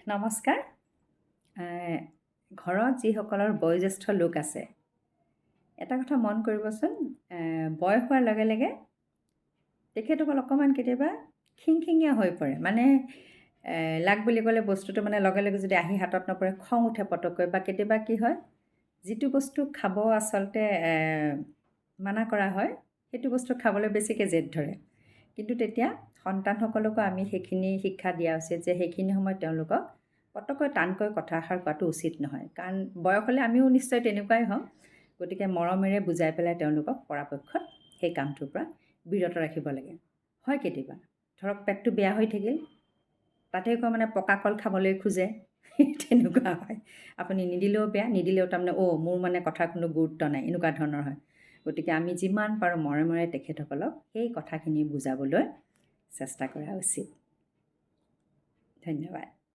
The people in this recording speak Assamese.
নমস্কাৰ। ঘৰত যিসকলৰ বয়োজ্যেষ্ঠ লোক আছে, এটা কথা মন কৰিবচোন, বয়স হোৱাৰ লগে লগে তেখেতসকল অকণমান কেতিয়াবা খিংখিঙীয়া হৈ পৰে। মানে লাগ বুলি ক'লে বস্তুটো মানে লগে লগে যদি আহি হাতত নপৰে, খং উঠে পটককৈ। বা কেতিয়াবা কি হয়, যিটো বস্তু খাব আচলতে মানা কৰা হয়, সেইটো বস্তু খাবলৈ বেছিকৈ জেদ ধৰে। কিন্তু তেতিয়া সন্তানসকলকো আমি সেইখিনি শিক্ষা দিয়া উচিত যে সেইখিনি সময়ত তেওঁলোকক পটককৈ টানকৈ কথা এষাৰ কোৱাটো উচিত নহয়। কাৰণ বয়স হ'লে আমিও নিশ্চয় তেনেকুৱাই হ'ম। গতিকে মৰমেৰে বুজাই পেলাই তেওঁলোকক পৰাপক্ষত সেই কামটোৰ পৰা বিৰত ৰাখিব লাগে। হয় কেতিয়াবা ধৰক পেটটো বেয়া হৈ থাকিল, তাতে আকৌ মানে পকা কল খাবলৈ খোজে, তেনেকুৱা হয়। আপুনি নিদিলেও বেয়া, নিদিলেও তাৰমানে মোৰ মানে কথাৰ কোনো গুৰুত্ব নাই, এনেকুৱা ধৰণৰ হয়। গতিকে আমি যিমান পাৰোঁ মৰমেৰে তেখেতসকলক সেই কথাখিনি বুজাবলৈ চেষ্টা কৰা উচিত। ধন্যবাদ।